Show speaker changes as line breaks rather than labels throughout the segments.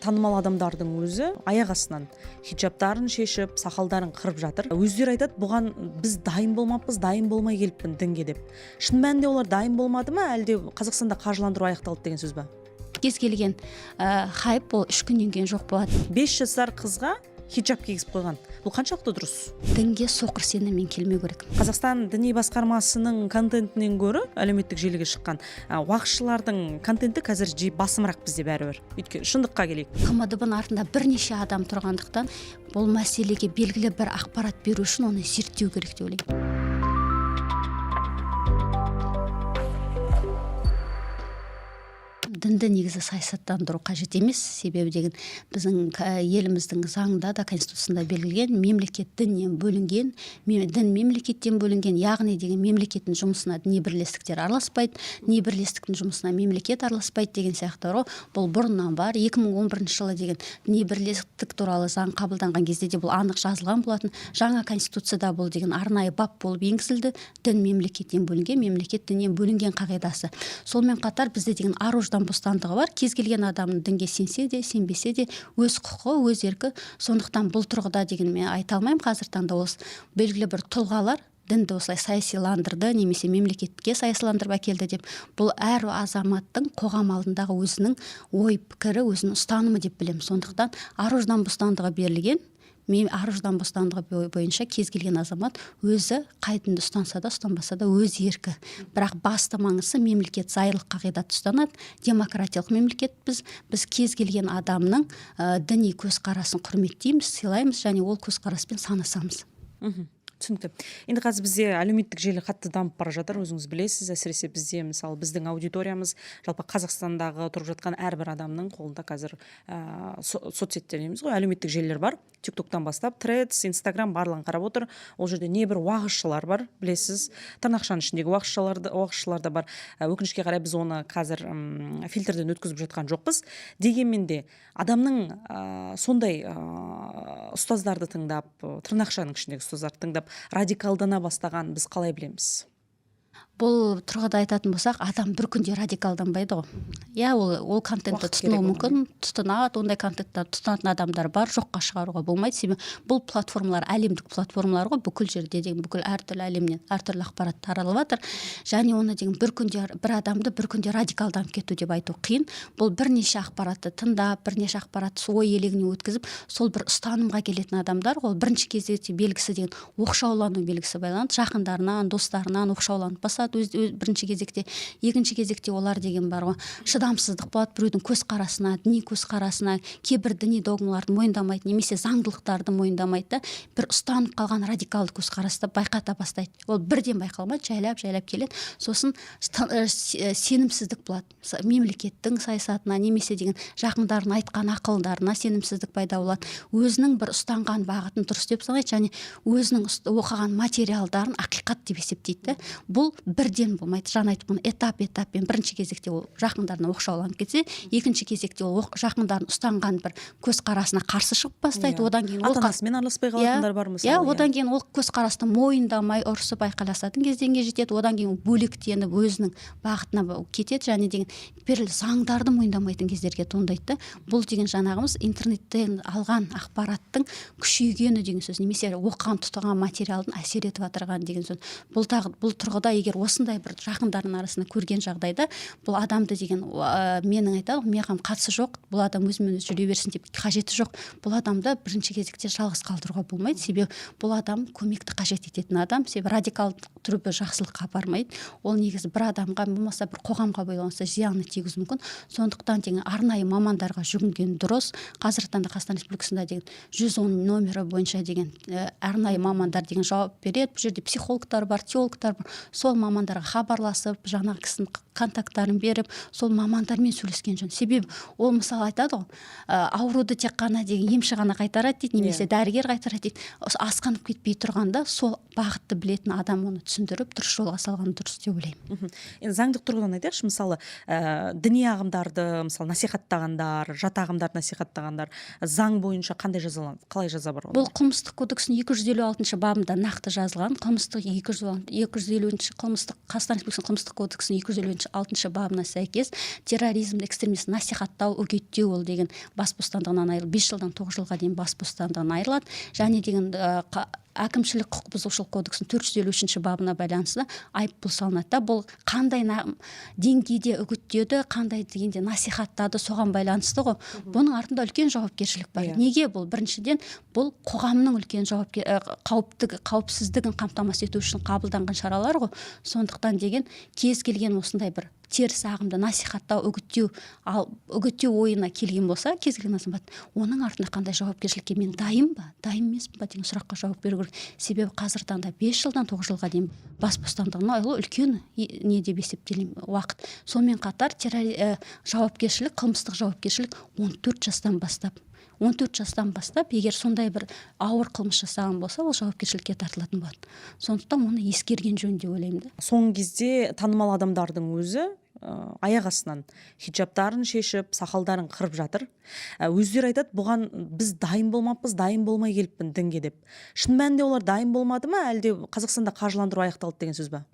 танымал адамдардың өзі аяқ астынан хиджабтарын шешіп, сақалдарын қырып жатыр. Өздері айтады, бұған біз дайын болмаппыз, дайын болмай келіппін дінге деп. Шын мәнінде олар дайын болмады ма, әлде Қазақстанда қаржыландыру аяқталды деген сөз ба?
Кез келген хайп ол 3 күннен кейін жоқ болады.
5 жасар қызға хиджаб кигізіп қойған. Бұл қаншалықты дұрыс?
Дінге соқыр сеніммен келмеу керек.
Қазақстан діни басқармасының контентінен гөрі әлеуметтік желіге шыққан уақытшылардың контенті қазір басымырақ бізде бәрібір. Өйткені шындыққа келейік.
КМДБ-ның артында бірнеше адам тұрғандықтан бұл мәселеге белгілі бір ақпарат беру үшін оны зерттеу керек деп ойлаймын. Дінді негізі саясаттандыру қажет емес, себебі деген біздің еліміздің заңында да конституциясында белгілеген мемлекет діннен бөлінген, дін мемлекеттен бөлінген, яғни деген мемлекеттің жұмысына діни бірлестіктер араласпайды, діни бірлестіктің жұмысына мемлекет араласпайды деген сияқты. Бұл бұрыннан бар. 2011 жылы деген діни бірлестік туралы заң қабылданған кезде де бұл анық жазылған болатын. Жаңа конституцияда бұл деген арнайы бап болып енгізілді. Дін мемлекеттен бөлінген, мемлекет діннен бөлінген қағидасы. Сонымен қатар бізде деген ар-ождан бостандығы бар. Кез келген адамның дінге сенсе де, сенбесе де өз құқы, өз еркі. Сондықтан бұл тұрғыда деген мен айта алмаймын. Қазір таңда осы белгілі бір тұлғалар дінді осылай саясиландырды, немесе мемлекетке саясиландырып әкелді деп. Бұл әр азаматтың қоғам алдындағы өзінің ой пікірі, өзінің ұстанымы деп білемін. Сондықтан ар-ождан бостандығы берілген. Ар-ождан бостандығы бойынша кез келген азамат өзі қай дінді ұстанса да, ұстанбаса да өз еркі. Бірақ басты маңызы мемлекет зайырлық қағидатты ұстанады. Демократиялық мемлекет біз кез келген адамның діни көзқарасын құрметтейміз, сыйлаймыз және ол көзқараспен санасамыз.
Түсінікті. Енді қазір бізде әлеуметтік желі қатты дамып бара жатыр, өзіңіз білесіз. Әсіресе бізде, мысалы, біздің аудиториямыз, жалпы Қазақстандағы тұрып жатқан әрбір адамның қолында қазір соцсеттер дейміз ғой, әлеуметтік желілер бар. TikToktан бастап, Threads, Instagram барлығын қарап отыр. Ол жерде небір уағызшылар бар, білесіз. Тырнақшаның ішіндегі уағызшылар да бар. Өкінішке қарай біз оны қазір фильтрден өткізіп жатқан жоқпыз. Дегенмен де адамның сондай ұстаздарды тыңдап, тырнақшаның ішіндегі ұстаздарды тыңдап радикалдана бастаған біз қалай білеміз?
Бұл тұрғыда айтатын болсақ, адам бір күнде радикалданбайды ғой. Ол контентті тұтынуы мүмкін, тұтынады, ондай контентті тұтынатын адамдар бар, жоққа шығаруға болмайды. Себебі бұл платформалар әлемдік платформалар ғой, бүкіл жерде деген бүкіл әртүрлі әлемнен әртүрлі ақпарат таралып жатыр. Және оны деген бір адамды бір күнде радикалданып кету деп айту қиын. Бұл бірнеше ақпаратты тыңдап, бірнеше ақпаратты ой елегіне өткізіп, сол бір ұстанымға келетін адамдар ғой. Бірінші кезекте белгісі деген оқшаулану белгісі байланады, жақындарынан, достарынан оқшауланып басады бірінші кезекте. Екінші кезекте олар деген бар ғой, шыдамсыздық болады, біреудің көзқарасына, діни көзқарасына, кейбір діни догмаларды мойындамайды, немесе заңдылықтарды мойындамайды, бір ұстанып қалған радикалды көзқарасты байқата бастайды. Ол бірден байқалмайды, жайлап келеді. Сосын сенімсіздік болады. Мемлекеттің саясатына, немесе деген жақындарын айтқан ақылдарына сенімсіздік пайда болады. Өзінің бір ұстанған бағытын дұрыс деп санайды, және өзінің оқыған материалдарын ақиқат деп есептейді. Бұл бірден болмайды. Жаңа айтып, этап-этаппен бірінші кезекте ол жақындарына оқшауланып кетсе, екінші кезекте ол жақындарын ұстанған бір көзқарасына қарсы шығып бастайды. Одан кейін
ата-анасымен араласпай қалатындар бар мысалы.
Одан кейін ол көзқарасты мойындамай ұрысып айқайласатын кезеңге жетеді. Одан кейін бөлектеніп өзінің бағытына кетеді, және деген бір заңдарды мойындамайтын кездерге туындайды. Бұл деген жаңағымыз интернеттен алған ақпараттың күшейгені деген сөз, немесе оқыған тұтынған материалдың әсер етіп отырған деген сөз. Бұл тұрғыда егер осындай бір жақындарының арасында көрген жағдайда, бұл адамды деген менің айтады, маған қатысы жоқ, бұл адам өзімен өзі жүре берсін деп қажеті жоқ. Бұл адамды бірінші кезекте жалғыз қалдыруға болмайды. Себебі бұл адам көмекті қажет ететін адам. Себебі радикал түрі жақсылыққа апармайды. Ол негізі бір адамға, болмаса бір қоғамға байланысты зияны тигізуі мүмкін. Сондықтан деген арнайы мамандарға жүгінген дұрыс. Қазіргі таңда Қазақстан Республикасында деген 110 номері бойынша деген арнайы мамандар деген жауап береді. Бұл жерде психологтар бар, теологтар бар. Сол мамандарға хабарласып, жаңа кісінің контакттарын беріп, сол мамандармен сөйлескен жөн. Себебі ол мысалы айтады ғой, ауруды тек қана деген емші ғана қайтарады дейді, немесе дәрігер қайтарады дейді. Асқанып кетпей тұрғанда сол бағытты білетін адам оны түсіндіріп, дұрыс жолға салған дұрыс деп ойлаймын.
Енді заңдық тұрғыдан айтайықшы, мысалы діни ағымдарды мысалы насихаттағандар, жат ағымдарды насихаттағандар заң бойынша қандай жазаланады, қалай жаза бар?
Бұл қылмыстық кодекстің 256 бабында нақты жазылған. Қылмыстық 250 Қазақстан Республикасының қылмыстық кодексінің 256 бабына сәйкес терроризмді, экстремизм насихаттау, үгіттеу ол деген бас бостандығынан айырылып 5 жылдан 9 жылға дейін бас бостандығынан айырылады. Және деген әкімшілік құқық бұзушылық кодексінің 453 бабына байланысты айыппұл салынады. Бұл қандай деңгейде үгіттеді, қандай деңгейде насихаттады, соған байланысты ғой. Бұның артында үлкен жауапкершілік бар. Неге бұл? Біріншіден, бұл қоғамның үлкен қауіпсіздігін қамтамасыз ету үшін қабылданған шаралар ғой. Сондықтан деген кез келген осындай бір теріс ағымды насихаттау, үгіттеу ойына келген болса, кез келген азамат, оның артында қандай жауапкершілікке мен дайын ба, дайын емеспін ба деген сұраққа жауап беру керек. Себебі қазіргі таңда 5 жылдан 9 жылға дейін бас бостандығына айырылу үлкен не деп есептелемін уақыт. Сонымен қатар жауапкершілік, қылмыстық жауапкершілік 14 жастан бастап. 14 жастан бастап, егер сондай бір ауыр қылмыс жасаған болса, ол жауапкершілікке тартылатын болады. Сондықтан оны ескерген жөн деп ойлаймын.
Соңғы кезде танымал адамдардың өзі аяқ астынан хиджабтарын шешіп, сақалдарын қырып жатыр. Өздері айтады, бұған біз дайын болмаппыз, дайын болмай келіппін дінге деп. Шын мәнінде олар дайын болмады ма, әлде Қазақстанда қаржыландыру аяқталды деген сөз ба?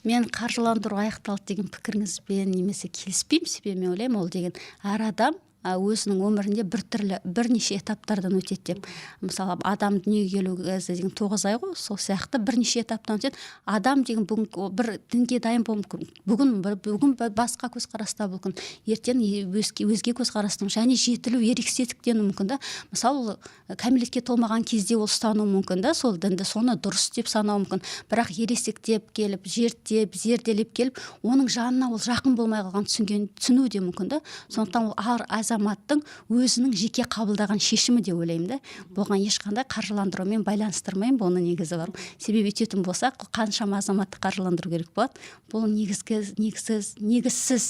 Мен қаржыландыру аяқталды деген пікіріңізбен немесе келіспеймін. Себебі мен ойлаймын, ол деген әр адам өзінің өмірінде бірнеше этаптардан өтеді деп. Мысалы, адам дүниеге келуге деген 9 ай ғой, сол сияқты бірнеше этаптан өтеді. Адам деген бір дінге дайын болуы мүмкін. Бүгін басқа көзқараста мүмкін, ертең өзге көзқарастың және жетілу, ерекшеліктену мүмкін да. Мысалы, кәмелетке толмаған кезде ол ұстануы мүмкін да, сол дінді соны дұрыс деп санауы мүмкін. Бірақ ересектеп келіп, зерделеп келіп, оның жанына ол жақын болмай қалған түсіну де мүмкін да. Сондықтан ол азаматтың өзінің жеке қабылдаған шешімі деп ойлаймын да. Бұған ешқандай қаржыландырумен байланыстырмаймын, бұны негізі бар. Себебі ететін болсақ, қаншама азаматты қаржыландыру керек болады. Бұл негізсіз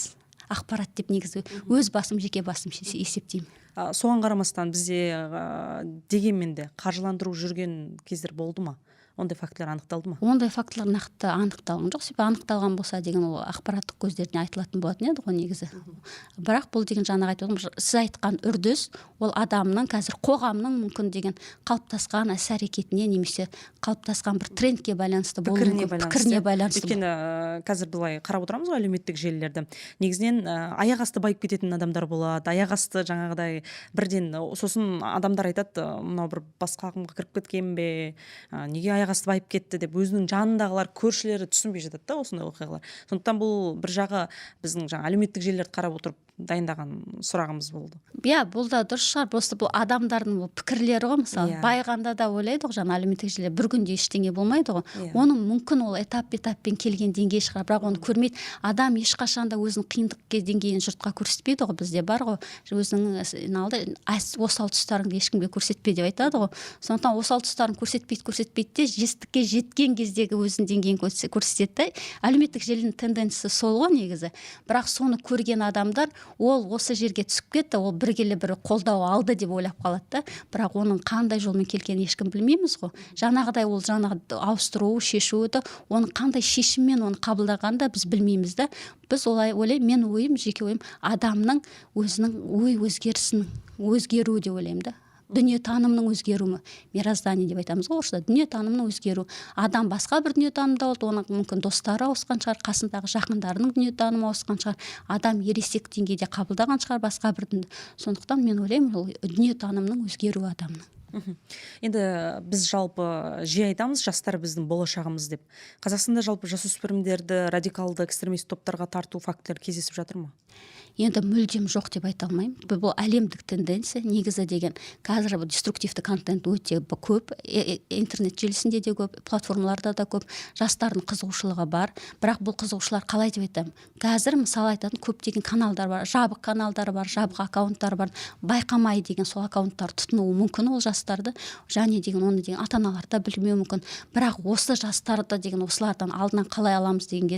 ақпарат деп негізі өз басым, жеке басым есептеймін.
Соған қарамастан бізде дегенмен де қаржыландыру жүрген кездер болды ма? Ондай фактілер анықталды ма?
Ондай фактілер нақты анықталған жоқ. Себебі анықталған болса деген ол ақпараттық көздерден айтылатын болатын еді ғой негізі. Бірақ бұл деген жаңағы айтып отырмын, сіз айтқан үрдіс ол адамның қазір қоғамның мүмкін деген қалыптасқан іс-әрекетіне немесе қалыптасқан бір трендке байланысты болуы мүмкін, пікіріне байланысты.
Өйткені қазір былай қарап отырамыз ғой әлеуметтік желілерді. Негізінен аяқ асты байып кететін адамдар болады. Аяқ асты жаңағыдай бірден сосын адамдар айтады, мынау бір басқа ағымға кіріп кеткен бе, неге аяқ асты байып кетті деп өзінің жанындағылар, көршілері түсінбей жатады да осындай оқиғалар. Сондықтан бұл бір жағы біздің әлеуметтік желілерді қарап отырып дайындаған сұрағымыз болды.
Иә, бұл да дұрыс шығар. Просто бұл адамдардың пікірлері ғой, мысалы. Байғанда да ойлайды ғой, жаңа әлеуметтік желі бір күнде ештеңе болмайды ғой. Оның мүмкін ол этаппен келген деңгей шығар, бірақ оны көрмейді. Адам ешқашан да өзінің қиындық деңгейін жұртқа көрсетпейді ғой, бізде бар ғой. Өзінің осал тұстарыңды ешкімге көрсетпе деп айтады ғой. Сондықтан осал тұстарын көрсетпейді де жетістікке жеткен кездегі өзінің деңгейін көрсетеді. Әлеуметтік желінің тенденциясы сол ғой негізі. Бірақ соны көрген адамдар ол осы жерге түсіп кетті, ол біргелі бір қолдау алды деп ойлап қалады да. Бірақ оның қандай жолмен келгенін ешкім білмейміз ғой. Жаңағыдай ол ауыстыру, шешуді, оның қандай шешіммен оны қабылдағанды біз білмейміз да. Біз олай ойлаймын, мен жеке ойым, адамның өзінің ой өзгеруі деп ойлаймын да. Дүние танымның өзгеруі, мираздание деп айтамыз ғой, орысша дүние танымның өзгеру. Адам басқа бір дүние танымда болды, оның мүмкін достары ауысқан шығар, қасындағы жақындарының дүние танымы ауысқан шығар, адам ересек деңгейде қабылдаған шығар басқа бір дүнді. Сондықтан мен ойлаймын, ол дүние танымның өзгеруі адамның.
Енді біз жалпы жиі айтамыз, жастар біздің болашағымыз деп. Қазақстанда жалпы жасөспірімдерді радикалды экстремист топтарға тарту фактілері кездесіп жатыр ма?
Енді мүлдем жоқ деп айта алмаймын. Бұл әлемдік тенденция. Негізі деген қазір деструктивті контент өте көп, интернет желісінде де көп, платформаларда да көп, жастардың қызығушылығы бар. Бірақ бұл қызығушылар қалай деп айтамын? Қазір мысалы айтатын көптеген каналдар бар, жабық каналдар бар, жабық аккаунттар бар. Байқамай деген сол аккаунттар тұтынуы мүмкін ол жастарды, және деген оны деген ата-аналар да білмеуі мүмкін. Бірақ осы жастарды деген осылардан алдын аламыз деген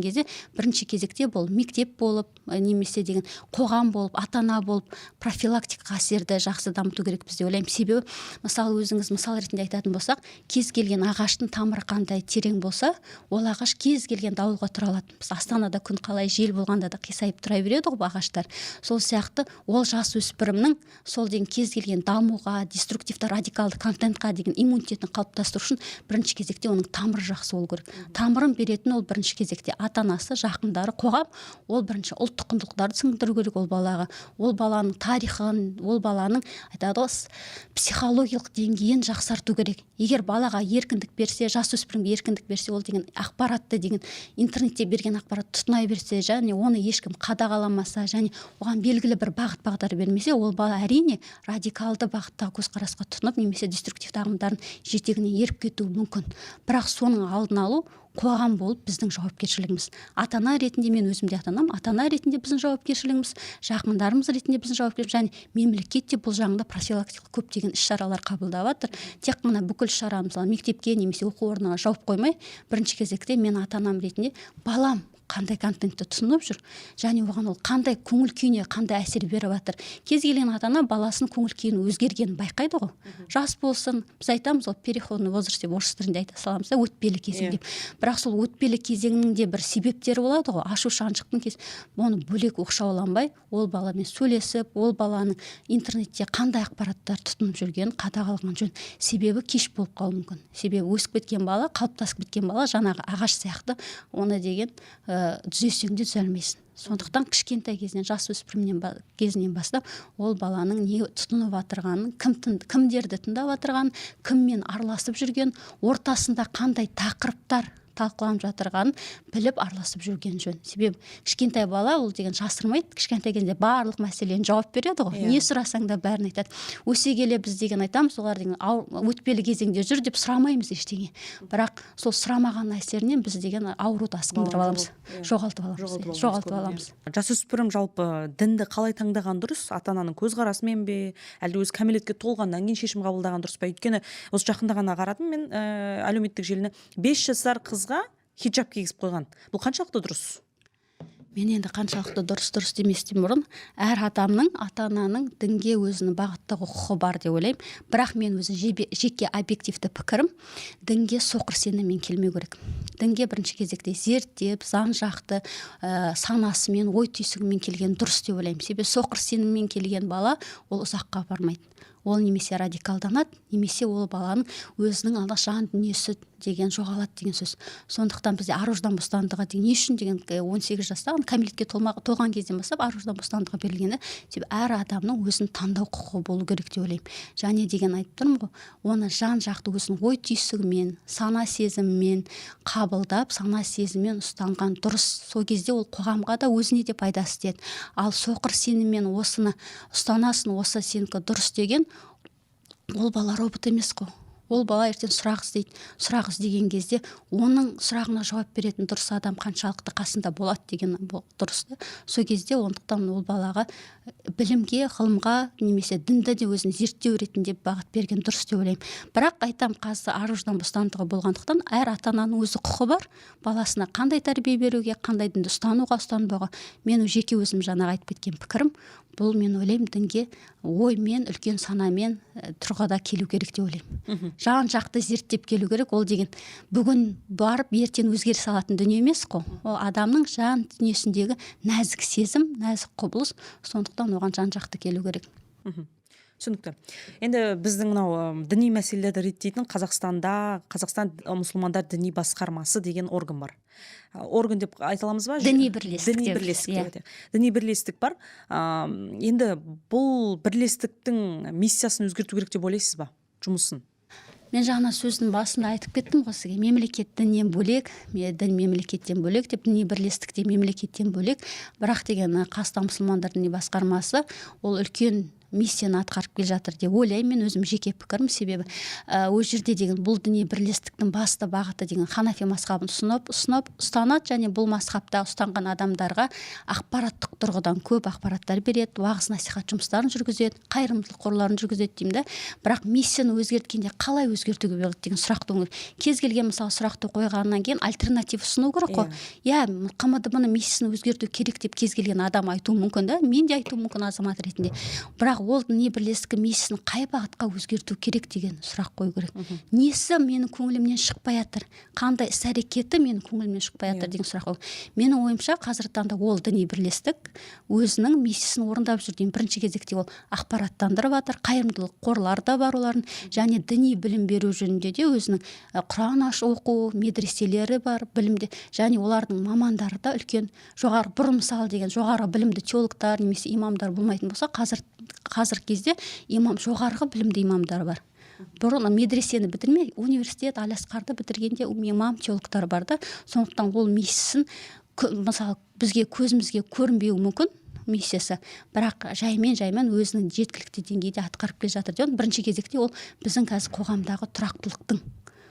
кезде бірінші кезекте бұл мектеп болып, немесе деген қоғам болып, ата-ана болып профилактикалық әсерді жақсы дамыту керек біз деп ойлаймын. Себебі мысалы өзіңіз мысал ретінде айтатын болсақ, кез келген ағаштың тамыры қандай терең болса, ол ағаш кез келген дауылға тұра алады. Біз Астанада күн қалай жел болғанда да қисайып тұра береді ғой ағаштар. Сол сияқты ол жасөспірімнің сол деген кез келген дамуға, деструктивті радикалды контентқа деген иммунитетін қалыптастыру үшін бірінші кезекте оның тамыры жақсы болу керек. Тамырын беретін ол бірінші кезекте ата-анасы, жақындары, қоғам. Ол бірінші ұлттық құндылықтарды сіңдіру керек ол балаға. Ол баланың тарихын, ол баланың айтады ғой психологиялық деңгейін жақсарту керек. Егер балаға еркіндік берсе, жасөспірімге еркіндік берсе, ол деген ақпаратты деген интернетте берген ақпарат тұтынай берсе, және оны ешкім қадағаламаса, және оған белгілі бір бағыт-бағдар бермесе, ол бала әрине радикалды бағыттағы көзқарасқа тұтынып, немесе деструктивті ағымдардың жетегіне еріп кетуі мүмкін. Бірақ соның алдын алу қоғам болып біздің жауапкершілігіміз. Ата-ана ретінде мен өзімде ата-анам, ата-ана ретінде біздің жауапкершілігіміз, жақындарымыз ретінде біздің жауапкершілігіміз, және мемлекет те бұл жағында профилактикалық көптеген іс-шаралар қабылдап жатыр. Тек қана бүкіл шара мысалы мектепке немесе оқу орнына жауып қоймай, бірінші кезекте мен ата-анам ретінде балам қандай контентті тұтынып жүр, және оған ол қандай көңіл күйіне қандай әсер беріп жатыр. Кез келген ата-ана баласының көңіл күйінің өзгергенін байқайды ғой. Жас болсын, біз айтамыз ғой, переходный возраст деп орыс тілінде айта саламыз да, өтпелі кезең деп. Бірақ сол өтпелі кезеңнің де бір себептері болады ғой, ашушаңшылықтың оны бөлек оқшауланбай, ол баламен сөйлесіп, ол баланың интернетте қандай ақпараттар тұтынып жүргенін қадағалаған жөн. Себебі кеш болып қалуы мүмкін. Себебі өсіп кеткен бала, қалыптасып кеткен бала жаңағы ағаш сияқты, оны деген түзесең де түзелмейсің. Сондықтан кішкентай кезінен, кезінен бастап ол баланың не тұтынып жатырғанын, кімдерді тыңдап жатырғанын, кіммен араласып жүрген, ортасында қандай тақырыптар талқыланып жатырғанын біліп араласып жүрген жөн. Себебі кішкентай бала ол деген жасырмайды, кішкентай кезде барлық мәселені жауап береді ғой. Не сұрасаң да бәрін айтады. Өсе келе біз деген айтамыз, олар деген өтпелі кезеңде жүр деп сұрамаймыз ештеңе. Бірақ сол сұрамаған әсерінен біз деген ауруды асқындырып аламыз, жоғалтып аламыз.
Жасөспірім жалпы дінді қалай таңдаған дұрыс? Ата-ананың көзқарасымен бе, әлде өз кәмелетке толғаннан кейін шешім қабылдаған дұрыс па? Өйткені осы жақында ғана қарадым мен әлеуметтік желіні, 5 жасар қызға хиджаб кигізіп қойған. Бұл қаншалықты дұрыс?
Мен енді қаншалықты дұрыс деместен бұрын, әр адамның, ата-ананың дінге өзінің бағыттағы құқы бар деп ойлаймын. Бірақ мен өзі жеке объективті пікірім, дінге соқыр сеніммен келмеу керек. Дінге бірінші кезекте зерттеп, заң жақты санасымен, ой түйсігімен келген дұрыс деп ойлаймын. Себебі соқыр сеніммен келген бала ол ұзаққа бармайды. Ол немесе радикалданады, немесе ол баланың өзінің жан дүниесі деген жоғалады деген сөз. Сондықтан бізде ар-ождан бостандығы деген не үшін деген 18 жаста кәмелетке толған кезден бастап ар-ождан бостандығы берілгені, себебі әр адамның өзінің таңдау құқығы болу керек деп ойлаймын. Және деген айтып тұрмын ғой, оны жан жақты өзінің ой түйсігімен, сана сезімімен қабылдап, сана сезіммен ұстанған дұрыс. Сол кезде ол қоғамға да өзіне де пайдасы тиеді. Ал соқыр сеніммен осыны ұстанасын, осы сенікі дұрыс деген, ол бала робот емес қой. Ол бала ертең сұрақ іздейді. Сұрақ іздеген кезде оның сұрағына жауап беретін дұрыс адам қаншалықты қасында болады деген дұрыс. Сол кезде ондықтан ол балаға білімге, ғылымға немесе дінді де өзін зерттеу ретінде бағыт берген дұрыс деп ойлаймын. Бірақ айтам, қазір ар-ождан бостандығы болғандықтан әр ата-ананың өзі құқы бар. Баласына қандай тәрбие беруге, қандай дінді ұстануға, ұстанбауға. Мен жеке өзім жаңа айтып кеткен пікірім, бұл мен ойлаймын дінге оймен, үлкен санамен тұрғыда келу керек деп ойлаймын. Жан жақты зерттеп келу керек. Ол деген бүгін барып ертең өзгеріс алатын дүние емес қой. Ол адамның жан дүниесіндегі нәзік сезім, нәзік құбылыс. Сондықтан оған жан жақты келу керек.
Түсінікті. Енді біздің діни мәселелерді реттейтін Қазақстан мұсылмандар діни басқармасы деген орган бар. Орган деп айта аламыз ба?
Діни бірлестік.
Діни бірлестік бар. Енді бұл бірлестіктің миссиясын өзгерту керек деп ойлайсыз ба? Жұмысын?
Мен жаңа сөздің басында айтып кеттім ғой сізге, мемлекет діннен бөлек, дін мемлекеттен бөлек деп, діни бірлестікте мемлекеттен бөлек, бірақ деген Қазақстан мұсылмандар діни басқармасы ол үлкен миссияны атқарып келе жатыр деп ойлаймын мен, өзім жеке пікірім. Себебі ол жерде деген бұл діни бірлестіктің басты бағыты деген ханафи мазхабын ұстанады, және бұл мазхабта ұстанған адамдарға ақпараттық тұрғыдан көп ақпараттар береді, уағыз насихат жұмыстарын жүргізеді, қайырымдылық қорларын жүргізеді деймін да. Бірақ миссияны өзгерткенде қалай өзгертуге болады деген сұрақты кез келген мысалы сұрақты қойғаннан кейін альтернатива ұсыну керек қой. Иә, КМДБ-ны миссиясын өзгерту керек деп кез келген адам айтуы мүмкін да, мен де айтуым мүмкін азамат ретінде. Бірақ ол діни бірлестік миссиясын қай бағытқа өзгерту керек деген сұрақ қою керек. Несі менің көңілімнен шықпай жатыр, қандай іс-әрекеті менің көңілімнен шықпай жатыр деген сұрақ қою. Менің ойымша қазіргі таңда ол діни бірлестік өзінің миссиясын орындап жүр деймін. Бірінші кезекте ол ақпараттандырып жатыр, қайырымдылық қорлар да бар олардың, және діни білім беру жөнінде де өзінің Құран оқу медреселері бар, білімде, және олардың мамандары да үлкен жоғары, бұрын мысалы деген жоғары білімді теологтар немесе имамдар болмайтын болса, қазіргі кезде жоғарғы білімді имамдар бар. Бұрын медресені бітірмей, университет, Алиасқарды бітіргенде имам теологтар бар да. Сондықтан ол миссиясын мысалы бізге көзімізге көрінбеуі мүмкін миссиясы, бірақ жаймен өзінің жеткілікті деңгейде атқарып келе жатыр деп. Бірінші кезекте ол біздің қазір қоғамдағы тұрақтылықтың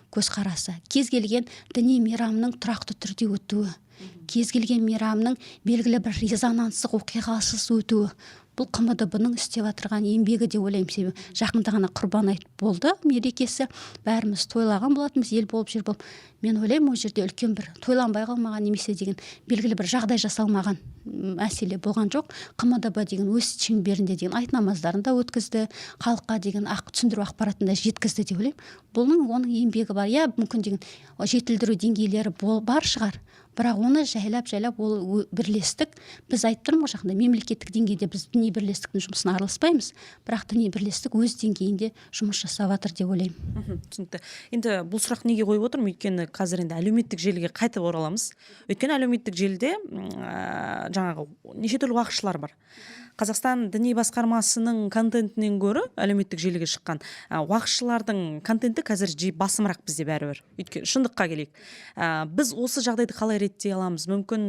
көзқарасы. Кез келген діни мейрамның тұрақты түрде өтуі, кез келген мейрамның белгілі бір резонанстық оқиғасыз өтуі, бұл КМДБ-ның істеп отырған еңбегі деп ойлаймын. Себебі жақында ғана Құрбан айт болды, мерекесі, бәріміз тойлаған болатынбыз, ел болып жер болып. Мен ойлаймын, ол жерде үлкен бір тойланбай қалмаған немесе деген белгілі бір жағдай жасалмаған мәселе болған жоқ. КМДБ деген өз шеңберінде деген айт намаздарын да өткізді, халыққа деген түсіндіру ақпаратын да жеткізді деп ойлаймын. Бұның оның еңбегі бар. Я мүмкін деген жетілдіру деңгейлері бар шығар, бірақ оны жайлап ол бірлестік, біз айтып тұрмын ғой жақында, мемлекеттік деңгейде біз діни бірлестіктің жұмысына араласпаймыз, бірақ діни бірлестік өз деңгейінде жұмыс жасап жатыр деп ойлаймын.
Түсінікті. Енді бұл сұрақ неге қойып отырмын? Өйткені қазір енді әлеуметтік желіге қайтып ораламыз. Өйткені әлеуметтік желіде жаңағы неше түрлі уақытшылар бар. Қазақстан діни басқармасының контентінен гөрі әлеуметтік желіге шыққан уақытшылардың контенті қазір басымырақ бізде бәрібір. Өйткені шындыққа келейік. Біз осы жағдайды қалай реттей аламыз? Мүмкін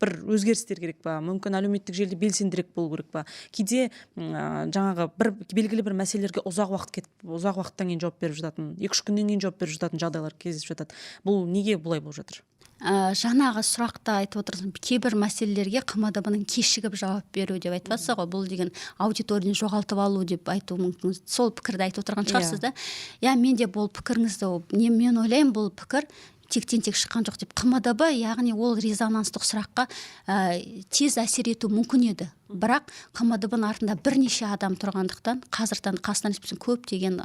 бір өзгерістер керек па? Мүмкін әлеуметтік желіде белсендірек болу керек па? Кейде жаңағы белгілі бір мәселелерге ұзақ уақыттан кейін жауап беріп жататын, 2-3 күннен кейін жауап беріп жататын жағдайлар кездесіп жатады. Бұл неге бұлай болып жатыр?
Жаңағы сұрақта айтып отырсың, кейбір мәселелерге КМДБ-ның кешігіп жауап беру деп айтпаса ғой, бұл деген аудиторияны жоғалтып алу деп айту мүмкін. Сол пікірді айтып отырған шығарсыз да. Мен де бұл пікіріңізді, мен ойлаймын, бұл пікір тектен-тек шыққан жоқ деп. КМДБ, яғни ол резонанстық сұраққа тез әсер ету мүмкін еді. Бірақ КМДБ-ның артында бірнеше адам тұрғандықтан, қазірдің Қазақстан Республикасының көптеген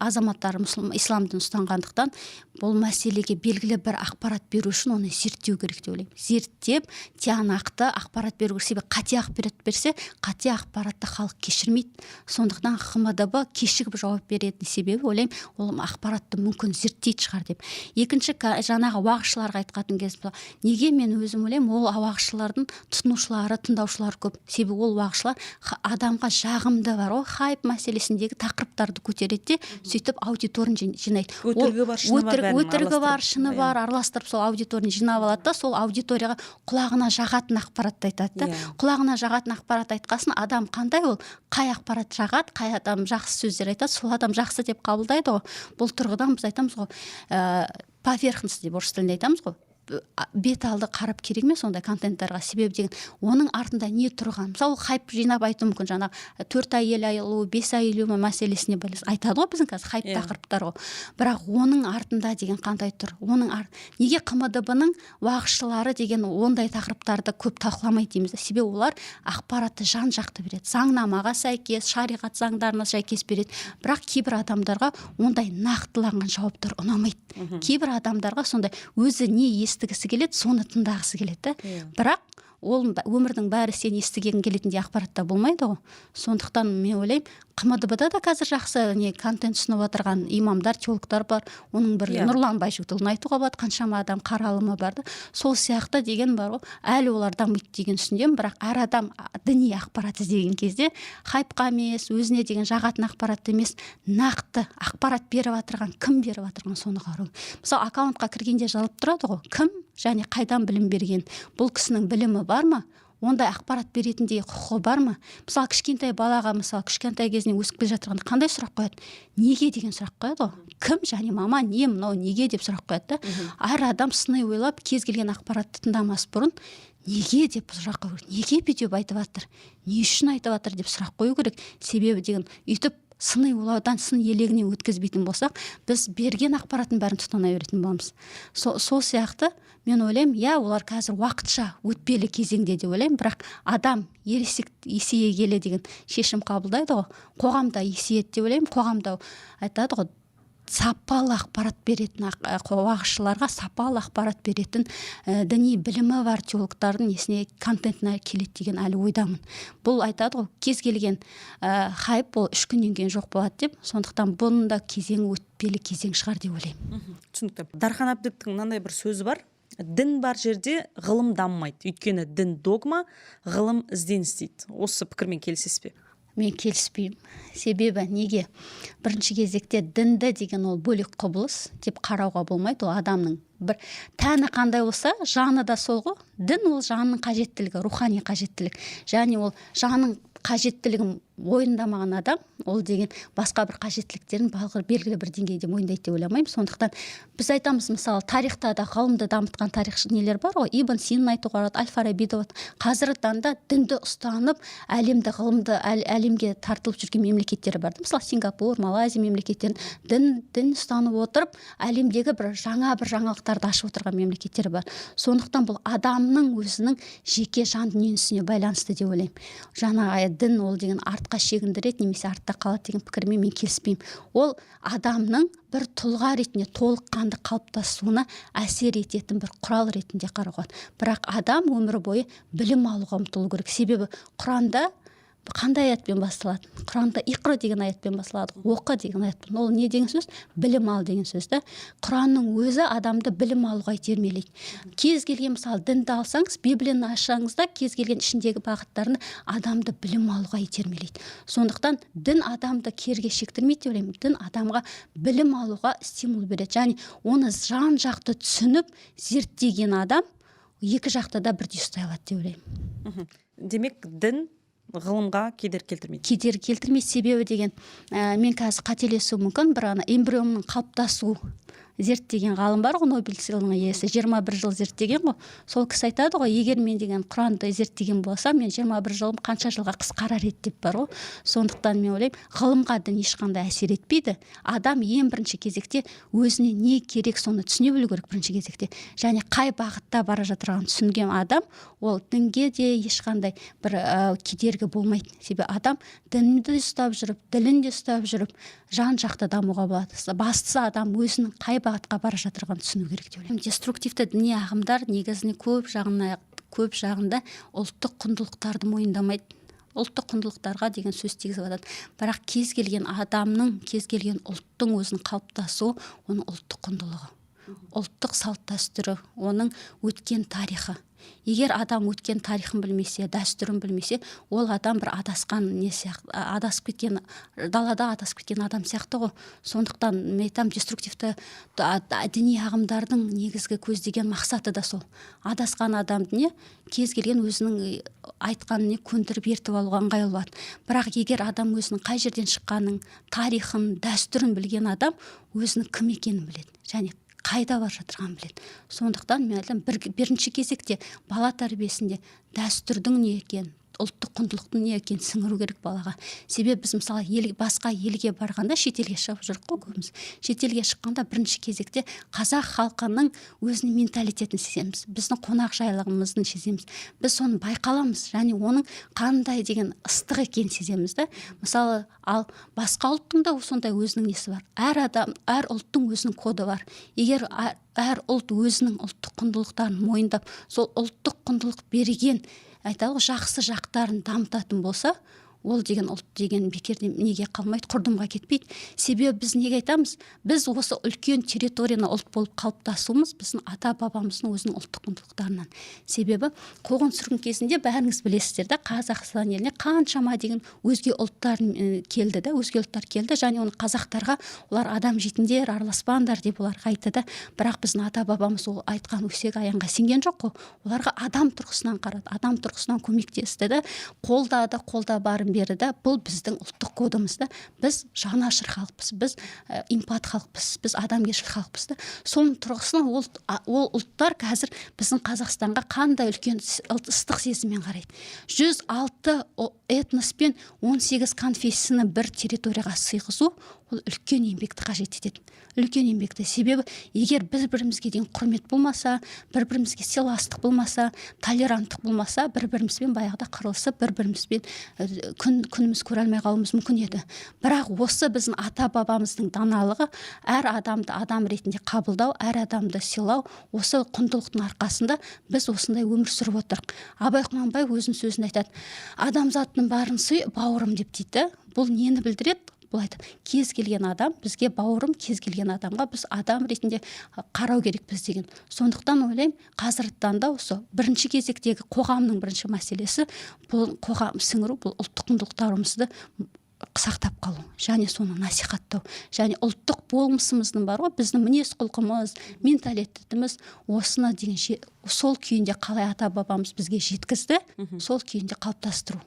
азаматтары ислам дінін ұстанғандықтан, бұл мәселеге белгілі бір ақпарат беру үшін оны зерттеу керек деп ойлаймын. Зерттеп, тиянақты ақпарат беру керек. Себебі қате ақпарат берсе, қате ақпаратты халық кешірмейді. Сондықтан КМДБ кешігіп жауап беретін себебі ойлаймын, ол ақпаратты мүмкін зерттейді шығар деп. Екінші, жаңағы уағызшыларға айтқан кезде, неге мен өзім ойлаймын, ол уағызшылардың тыңдаушылары көп. Себебі ол уағызшылар адамға жағымды бар, ол хайп мәселесіндегі тақырыптарды көтереді, сөйтіп аудиторияны жинайды. Өтірігі бар, шыны бар, араластырып сол аудиторияны жинап алады да, сол аудиторияға құлағына жағатын ақпаратты айтады. Құлағына жағатын ақпарат айтқасын, адам қандай, ол қай ақпарат жағады, қай адам жақсы сөздер айтады, сол адам жақсы деп қабылдайды ғой. Бұл тұрғыдан біз айтамыз ғой, поверхностный деп орыс тілінде айтамыз ғой. Бет алды қарап керек ме сондай контенттарға? Себебі деген оның артында не тұрған? Мысалы, хайп жинап айту мүмкін, жаңағы 4 ай алу, 5 ай алу мәселесіне байланысты айтады ғой біздің қазір хайп тақырыптар ғой. Бірақ оның артында деген қандай тұр? Неге КМДБ-ның уағызшылары деген ондай тақырыптарды көп талқыламайды дейміз? Себебі олар ақпаратты жан-жақты береді. Заңнамаға сәйкес, шариғат заңдарына сәйкес береді. Бірақ кейбір адамдарға ондай нақтыланған жауаптар ұнамайды. Кейбір адамдарға сондай өзі не естігісі келеді, соны тыңдағысы келеді. Бірақ ол өмірдің бәрі сен естігің келетіндей ақпаратта болмайды ғой. Сондықтан мен ойлаймын, КМДБ-да да қазір жақсы контент ұсынып отырған имамдар, теологтар бар. Оның бір Нұрлан Байжігітұлын айтуға болады, қаншама адам қаралымы барды. Сол сияқты деген бар ғой. Әлі олар дамиды деген түсіндем, бірақ әр адам діни ақпарат іздеген кезде хайпқа емес, өзіне деген жағатын ақпарат емес, нақты ақпарат беріп отырған, кім беріп отырған соны қарау. Мысалы, аккаунтқа кіргенде жазылып тұрады ғой, кім және қайдан білім берген. Бұл кісінің білімі бар ма? ондай ақпарат беретіндей құқығы бар ма? Мысалы кішкентай балаға, мысалы кішкентай кезінен өсіп келе жатқанда қандай сұрақ қояды? Неге деген сұрақ қояды ғой. Кім және мама не мынау неге деп сұрақ қояды да. Әр адам сыни ойлап кез келген ақпаратты тыңдамас бұрын неге деп сұрақ қою керек. Неге бүйтіп айтып жатыр? Не үшін айтып жатыр деп сұрақ қою керек. Себебі деген үйтіп сыни ойлаудан сын елегіне өткізбейтін болсақ, біз берген ақпараттың бәрін тұтына беретін боламыз. Сол сияқты мен ойлаймын, олар қазір уақытша өтпелі кезеңде деп ойлаймын, бірақ адам есейе келе деген шешім қабылдайды ғой. Қоғамда есейеді деп ойлаймын. Қоғамда айтады ғой, сапалы ақпарат беретін уағызшыларға сапалы ақпарат беретін діни білімі бар теологтардың несіне контентіне келеді деген әлі ойдамын. Бұл айтады ғой, кез келген хайп ол 3 күннен кейін жоқ болады деп, сондықтан бұның да кезеңі өтпелі кезең шығар деп ойлаймын.
Түсінікті. Дархан Әбдіптің мынандай бір сөзі бар: дін бар жерде ғылым дамымайды, өйткені дін догма, ғылым ізденіс дейді. Осы пікірмен келісесіз бе?
Мен келіспеймін. Себебі неге? Бірінші кезекте дінді деген ол бөлек құбылыс деп қарауға болмайды. Ол адамның бір тәні қандай болса, жаны да сол ғой. Дін ол жанның қажеттілігі, рухани қажеттілік. Және ол жанның қажеттілігін мойындамаған адам, ол деген басқа бір қажеттіліктерін белгілі бір деңгейде мойындайды деп ойламаймын. Сондықтан біз айтамыз, мысалы, тарихта да ғылымды дамытқан тарихшы нелер бар ғой. Ибн Синаны айтуға болады, Әл-Фараби да болады. Қазіргі таңда дінді ұстанып, ғылымды әлемге тартылып жүрген мемлекеттері бар. Мысалы, Сингапур, Малайзия мемлекеттерін дін ұстанып отырып, әлемдегі бір жаңалықтарды ашып отырған мемлекеттері бар. Сондықтан бұл адамның өзінің жеке жан дүниесіне байланысты деп ойлаймын. Жаңағы дін ол деген артқа шегіндіреді немесе артта қалады деген пікірмен мен келіспеймін. Ол адамның бір тұлға ретінде толыққанды қалыптасуына әсер ететін бір құрал ретінде қарауға. Бірақ адам өмір бойы білім алуға ұмтылу керек. Себебі Құранда қандай аятпен басталады? Құранда иқра деген аятпен басталады. Оқы деген аятпен. Ол не деген сөз? Білім ал деген сөз да. Құранның өзі адамды білім алуға итермелейді. Кез келген, мысалы, дінді алсаңыз, Библияны ашсаңыз да, кез келген ішіндегі бағыттарында адамды білім алуға итермелейді. Сондықтан дін адамды керге шектірмейді деп ойлаймын. Дін адамға білім алуға стимул береді. Және оны жан-жақты түсініп, зерттеген адам екі жақта да бірдей ұстай алады деп ойлаймын.
Демек, дін ғылымға кедергі келтірмейді.
Кедергі келтірмейді. Себебі деген, мен қазір қателесуім мүмкін, бір эмбрионның қалыптасу зерттеген ғалым бар ғой, Нобель сыйлығының иесі, 21 жыл зерттеген ғой. Сол кісі айтады ғой, егер мен деген Құранды зерттеген болсам, мен 21 жылым қанша жылға қысқарар еді деп бар ғой. Сондықтан мен ойлаймын, ғылымға дін ешқандай әсер етпейді. Адам ең бірінші кезекте өзіне не керек соны түсіне білу керек бірінші кезекте. Және қай бағытта бара жатырғанын түсінген адам, ол дінге де ешқандай бір кедергі болмайды. Себебі адам дінді ұстап жүріп, ділін де ұстап жүріп, жан-жақты дамуға болады. Бастысы адам өзінің қай бағытқа бара жатырғанын түсіну керек деп ойлаймын. Деструктивті діни ағымдар негізінен көп жағында ұлттық құндылықтарды мойындамайды. Ұлттық құндылықтарға деген сөз тигізіп жатады. Бірақ кез келген адамның, кез келген ұлттың өзінің қалыптасуы оның ұлттық құндылығы, ұлттық салт дәстүрі, оның өткен тарихы. Егер адам өткен тарихын білмесе, дәстүрін білмесе, ол адам бір адасқан не сияқты, адасып кеткен, далада адасып кеткен адам сияқты ғой. Сондықтан мен айтамын, деструктивті діни ағымдардың негізгі көздеген мақсаты да сол. Адасқан адамды не кез келген өзінің айтқанын көндіріп ертіп алуға ыңғайлы болады. Бірақ егер адам өзінің қай жерден шыққанын, тарихын, дәстүрін білген адам өзінің кім екенін біледі. Және қайда бар жатырғанын біледі. Сондықтан мен айтамын, бірінші кезекте бала тәрбиесінде дәстүрдің не екенін, ұлттық құндылықтың не екенін сіңіру керек балаға. Себебі біз мысалы басқа елге барғанда, шетелге шығып жүрік қой көбіміз. Шетелге шыққанда бірінші кезекте қазақ халқының өзінің менталитетін сеземіз. Біздің қонақжайлығымызды сеземіз. Біз соны байқаламыз, және оның қандай деген ыстық екенін сеземіз да. Мысалы, ал басқа ұлттың да сондай өзінің несі бар. Әр ұлттың өзінің коды бар. Егер әр ұлт өзінің ұлттық құндылықтарын мойындап, сол ұлттық құндылық берген айталық жақсы жақтарын дамытатын болса, ол деген ұлт деген бекерден неге қалмайды, құрдымға кетпейді. Себебі біз неге айтамыз? Біз осы үлкен территорияны ұлт болып қалыптасуымыз біздің ата бабамыздың өзінің ұлттық құндылықтарынан. Себебі қуғын сүргін кезінде бәріңіз білесіздер да, Қазақстан еліне қаншама деген өзге ұлттар келді да, өзге ұлттар келді, және оны қазақтарға олар адам жейтіндер, араласпаңдар деп оларға айтты да, бірақ біздің ата бабамыз ол айтқан өсек аяңға сенген жоқ қой. Оларға адам тұрғысынан қарады, адам тұрғысынан көмектесті да, қолда барын берді. Бұл біздің ұлттық кодымызда. Біз жанашыр халықпыз, біз эмпат халықпыз, біз адамгершіл халықпыз да. Соның тұрғысынан ол ұлттар қазір біздің Қазақстанға қандай үлкен ыстық сезіммен қарайды. 106 этнос пен 18 конфессияны бір территорияға сыйғызу ол үлкен еңбекті қажет етеді. Үлкен еңбекті. Себебі егер бір-бірімізге деген құрмет болмаса, бір-бірімізге сыйластық болмаса, толеранттық болмаса, бір-бірімізбен баяғыда қырылысып, бір-бірімізбен күніміз көре алмай қалуымыз мүмкін еді. Бірақ осы біздің ата бабамыздың даналығы, әр адамды адам ретінде қабылдау, әр адамды сыйлау, осы құндылықтың арқасында біз осындай өмір сүріп отырмыз. Абай Құнанбаев өзінің сөзінде айтады: адамзаттың барын сүй, бауырым деп дейді. Бұл нені білдіреді? Бұл айтады, кез келген адам бізге бауырым, кез келген адамға біз адам ретінде қарау керекпіз деген. Сондықтан ойлаймын, қазіргі таңда осы бірінші кезектегі қоғамның бірінші мәселесі бұл қоғам сіңіру, бұл ұлттық құндылықтарымызды сақтап қалу, және соны насихаттау, және ұлттық болмысымыздың бар ғой, біздің мінез құлқымыз, менталитетіміз осыны деген сол күйінде қалай ата бабамыз бізге жеткізді, сол күйінде қалыптастыру.